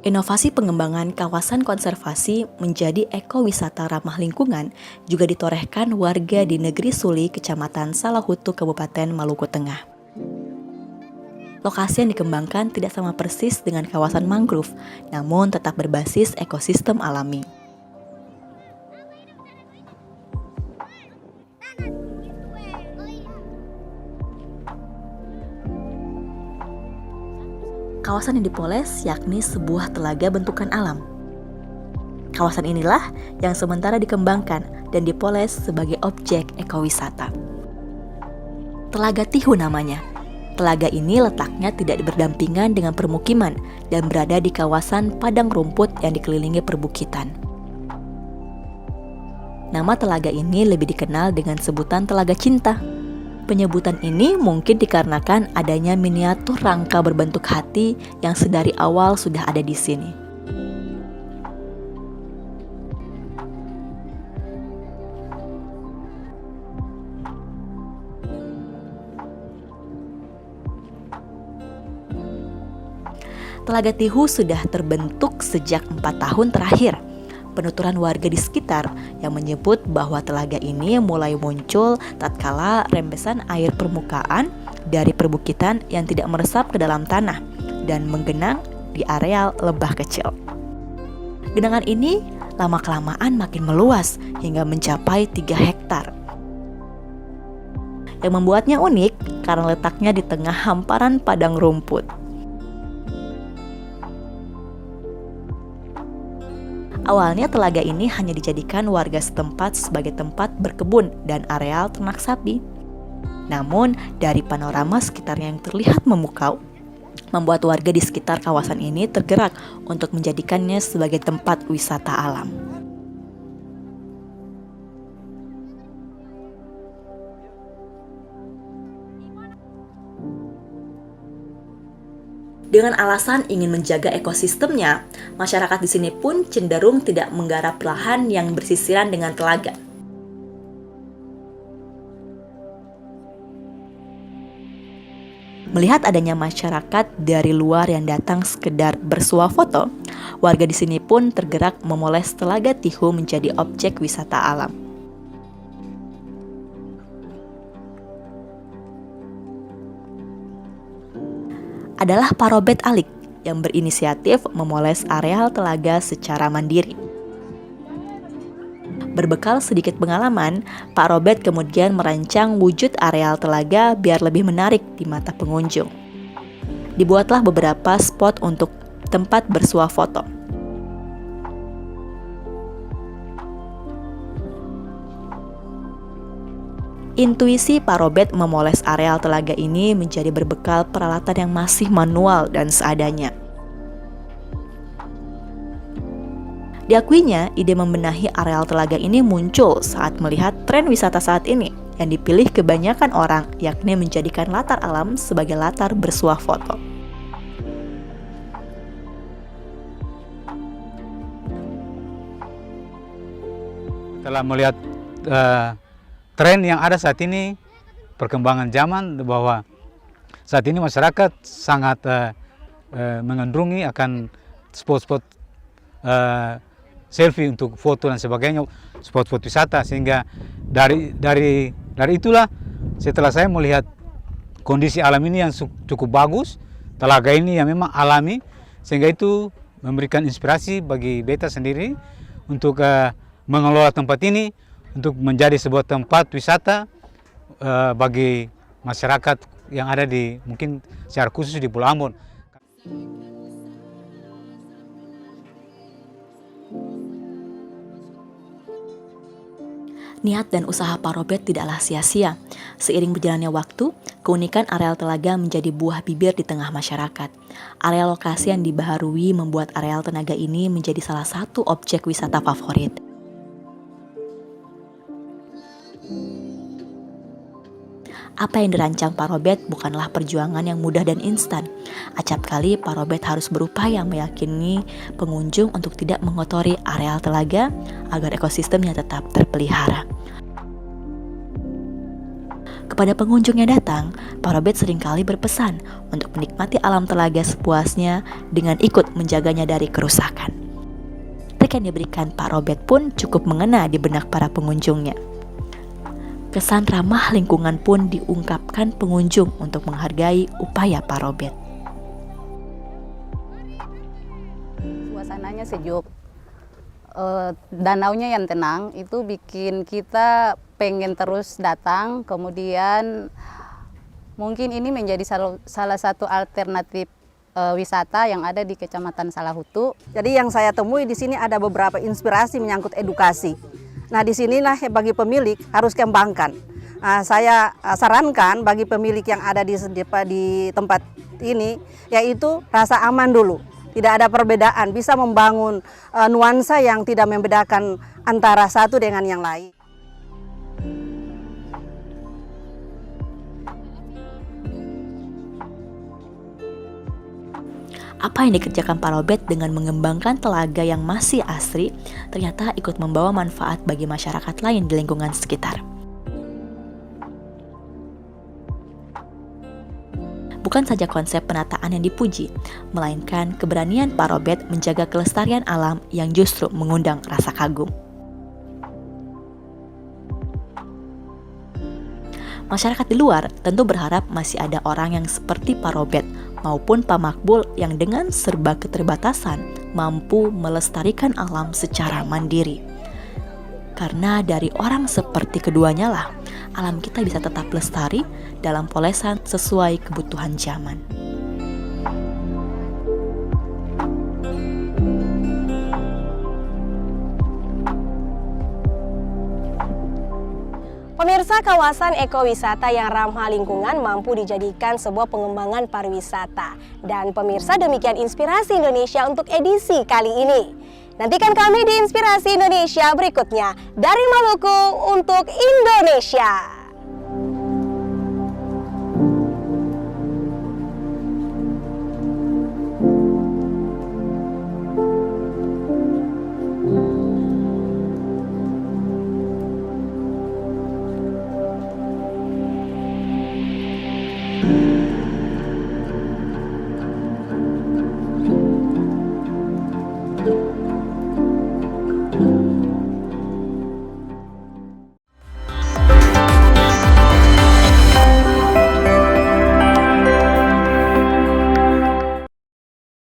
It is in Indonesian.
Inovasi pengembangan kawasan konservasi menjadi ekowisata ramah lingkungan juga ditorehkan warga di Negeri Suli, Kecamatan Salahutu, Kabupaten Maluku Tengah. Lokasi yang dikembangkan tidak sama persis dengan kawasan mangrove, namun tetap berbasis ekosistem alami. Kawasan yang dipoles yakni sebuah telaga bentukan alam. Kawasan inilah yang sementara dikembangkan dan dipoles sebagai objek ekowisata. Telaga Tihu namanya. Telaga ini letaknya tidak berdampingan dengan permukiman dan berada di kawasan padang rumput yang dikelilingi perbukitan. Nama telaga ini lebih dikenal dengan sebutan Telaga Cinta. Penyebutan ini mungkin dikarenakan adanya miniatur rangka berbentuk hati yang sedari awal sudah ada di sini. Telaga Tihu sudah terbentuk sejak 4 tahun terakhir. Penuturan warga di sekitar yang menyebut bahwa telaga ini mulai muncul tatkala rembesan air permukaan dari perbukitan yang tidak meresap ke dalam tanah dan menggenang di areal lembah kecil. Genangan ini lama-kelamaan makin meluas hingga mencapai 3 hektar. Yang membuatnya unik karena letaknya di tengah hamparan padang rumput. Awalnya telaga ini hanya dijadikan warga setempat sebagai tempat berkebun dan areal ternak sapi. Namun, dari panorama sekitarnya yang terlihat memukau, membuat warga di sekitar kawasan ini tergerak untuk menjadikannya sebagai tempat wisata alam. Dengan alasan ingin menjaga ekosistemnya, masyarakat di sini pun cenderung tidak menggarap lahan yang bersisiran dengan telaga. Melihat adanya masyarakat dari luar yang datang sekedar bersuah foto, warga di sini pun tergerak memoles Telaga Tihu menjadi objek wisata alam. Adalah Parobet Alik yang berinisiatif memoles areal telaga secara mandiri. Berbekal sedikit pengalaman, Pak Robert kemudian merancang wujud areal telaga biar lebih menarik di mata pengunjung. Dibuatlah beberapa spot untuk tempat bersuah foto. Intuisi Pak Robert memoles areal telaga ini menjadi berbekal peralatan yang masih manual dan seadanya. Diakuinya, ide membenahi areal telaga ini muncul saat melihat tren wisata saat ini yang dipilih kebanyakan orang, yakni menjadikan latar alam sebagai latar bersuah foto. Setelah melihat tren yang ada saat ini, perkembangan zaman, bahwa saat ini masyarakat sangat mengandungi akan spot-spot selfie untuk foto dan sebagainya, spot-spot wisata, sehingga dari itulah setelah saya melihat kondisi alam ini yang cukup bagus, telaga ini yang memang alami, sehingga itu memberikan inspirasi bagi beta sendiri untuk mengelola tempat ini untuk menjadi sebuah tempat wisata bagi masyarakat yang ada di mungkin secara khusus di Pulau Ambon. Niat dan usaha Pak Robert tidaklah sia-sia. Seiring berjalannya waktu, keunikan areal telaga menjadi buah bibir di tengah masyarakat. Area lokasi yang dibaharui membuat areal telaga ini menjadi salah satu objek wisata favorit. Apa yang dirancang Pak Robert bukanlah perjuangan yang mudah dan instan. Acap kali Pak Robert harus berupaya meyakini pengunjung untuk tidak mengotori areal telaga agar ekosistemnya tetap terpelihara. Kepada pengunjung yang datang, Pak Robert seringkali berpesan untuk menikmati alam telaga sepuasnya dengan ikut menjaganya dari kerusakan. Trik yang diberikan Pak Robert pun cukup mengena di benak para pengunjungnya. Kesan ramah lingkungan pun diungkapkan pengunjung untuk menghargai upaya Pak Robert. Suasananya sejuk, danaunya yang tenang, itu bikin kita pengen terus datang. Kemudian mungkin ini menjadi salah satu alternatif wisata yang ada di Kecamatan Salahutu. Jadi yang saya temui di sini ada beberapa inspirasi menyangkut edukasi. Nah, di sinilah bagi pemilik harus kembangkan. Saya sarankan bagi pemilik yang ada di tempat ini, yaitu rasa aman dulu. Tidak ada perbedaan, bisa membangun nuansa yang tidak membedakan antara satu dengan yang lain. Apa yang dikerjakan Pak Robert dengan mengembangkan telaga yang masih asri ternyata ikut membawa manfaat bagi masyarakat lain di lingkungan sekitar. Bukan saja konsep penataan yang dipuji, melainkan keberanian Pak Robert menjaga kelestarian alam yang justru mengundang rasa kagum. Masyarakat di luar tentu berharap masih ada orang yang seperti Pak Robert maupun Pak Makbul yang dengan serba keterbatasan mampu melestarikan alam secara mandiri. Karena dari orang seperti keduanya lah, alam kita bisa tetap lestari dalam polesan sesuai kebutuhan zaman. Pemirsa, kawasan ekowisata yang ramah lingkungan mampu dijadikan sebuah pengembangan pariwisata. Dan pemirsa, demikian Inspirasi Indonesia untuk edisi kali ini. Nantikan kami di Inspirasi Indonesia berikutnya dari Maluku untuk Indonesia.